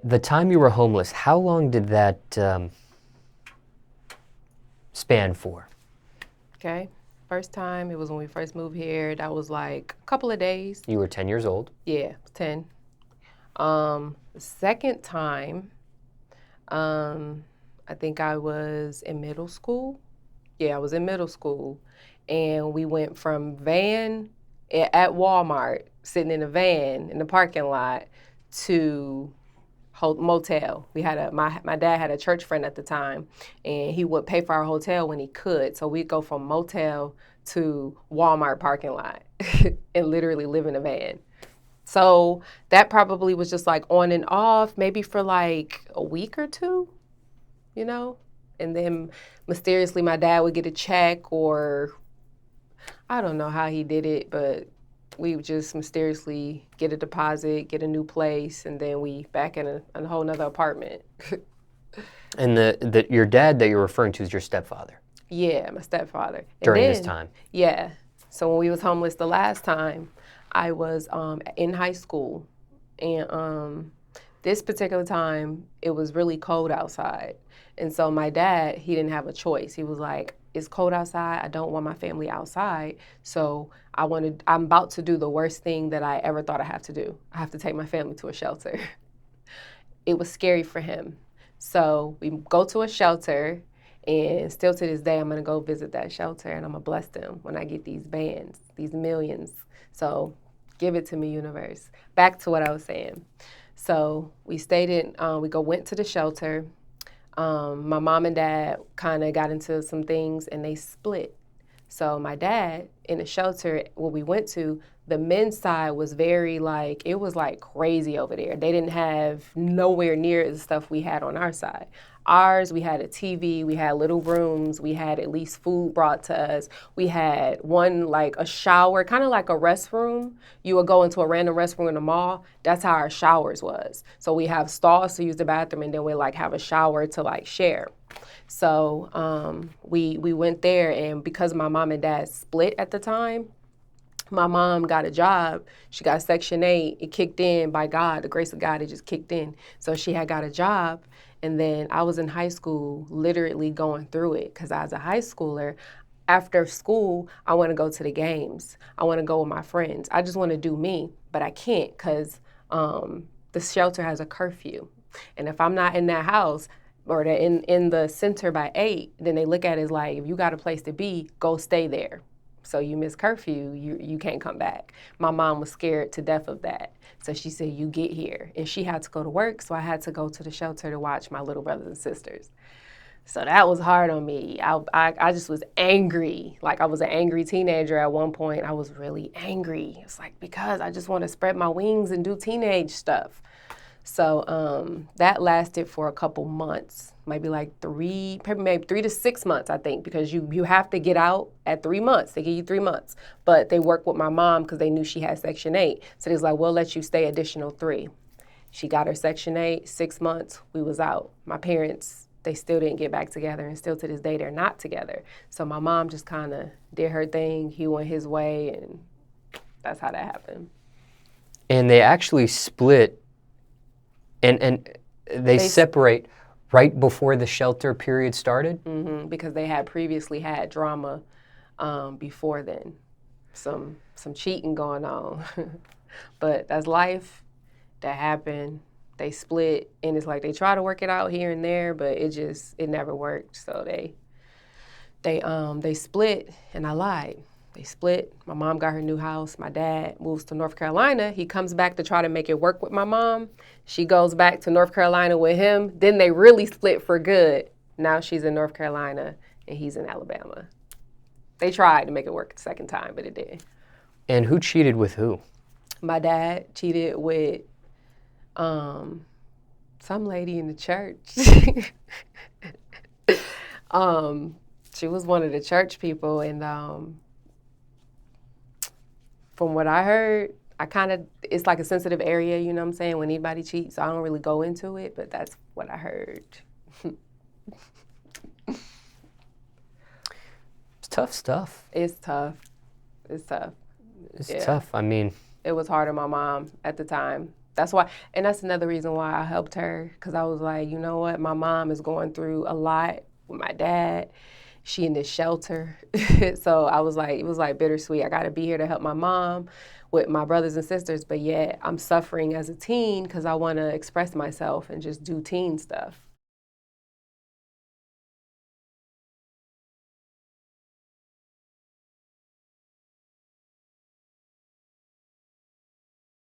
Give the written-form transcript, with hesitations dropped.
The time you were homeless, how long did that span for? Okay. First time, it was when we first moved here. That was like a couple of days. You were 10 years old. Yeah, 10. The second time, I think I was in middle school. Yeah, I was in middle school. And we went from van at Walmart, sitting in a van in the parking lot, to motel. We had my dad had a church friend at the time, and he would pay for our hotel when he could. So we'd go from motel to Walmart parking lot and literally live in a van. So that probably was just like on and off, maybe for like a week or two, you know? And then mysteriously my dad would get a check, or I don't know how he did it, but we would just mysteriously get a deposit, get a new place, and then we back in a whole nother apartment. And your dad that you're referring to is your stepfather? Yeah, my stepfather. During this time? Yeah. So when we was homeless the last time, I was in high school, and this particular time, it was really cold outside. And so my dad, he didn't have a choice. He was like, it's cold outside. I don't want my family outside. So I'm about to do the worst thing that I ever thought I have to do. I have to take my family to a shelter. It was scary for him. So we go to a shelter, and still to this day, I'm gonna go visit that shelter, and I'm gonna bless them when I get these bands, these millions. So give it to me, universe. Back to what I was saying. So we went to the shelter. My mom and dad kind of got into some things, and they split. So my dad, in the shelter where we went to, the men's side was it was like crazy over there. They didn't have nowhere near the stuff we had on our side. Ours, we had a TV, we had little rooms, we had at least food brought to us. We had one, like a shower, kind of like a restroom. You would go into a random restroom in the mall. That's how our showers was. So we have stalls to use the bathroom, and then we like have a shower to like share. So we went there, and because my mom and dad split at the time, my mom got a job. She got Section 8. It kicked in by God, the grace of God, it just kicked in. So she had got a job, and then I was in high school literally going through it because I was a high schooler. After school, I want to go to the games. I want to go with my friends. I just want to do me, but I can't because the shelter has a curfew. And if I'm not in that house, or they're in the center by 8, then they look at it as like, if you got a place to be, go stay there. So you miss curfew, you can't come back. My mom was scared to death of that. So she said, you get here. And she had to go to work, so I had to go to the shelter to watch my little brothers and sisters. So that was hard on me. I just was angry. Like I was an angry teenager at one point. I was really angry. It's like, because I just want to spread my wings and do teenage stuff. So that lasted for a couple months, maybe 3 to 6 months, I think, because you have to get out at 3 months. They give you 3 months. But they worked with my mom because they knew she had Section 8. So they was like, we'll let you stay additional 3. She got her Section 8, 6 months, we was out. My parents, they still didn't get back together, and still to this day, they're not together. So my mom just kind of did her thing. He went his way, and that's how that happened. And they actually split. And they separate right before the shelter period started? Mm-hmm, because they had previously had drama before then. Some cheating going on. But that's life. That happened. They split, and it's like they try to work it out here and there, but it never worked. So they split, and I lied. They split. My mom got her new house. My dad moves to North Carolina. He comes back to try to make it work with my mom. She goes back to North Carolina with him. Then they really split for good. Now she's in North Carolina, and he's in Alabama. They tried to make it work the second time, but it didn't. And who cheated with who? My dad cheated with some lady in the church. She was one of the church people, and from what I heard, it's like a sensitive area, you know what I'm saying, when anybody cheats, so I don't really go into it, but that's what I heard. It's tough stuff. It's tough. It's tough. I mean, it was hard on my mom at the time. That's why, and that's another reason why I helped her, because I was like, you know what, my mom is going through a lot with my dad. She in this shelter. So I was like, it was like bittersweet. I got to be here to help my mom with my brothers and sisters, but yet I'm suffering as a teen because I want to express myself and just do teen stuff.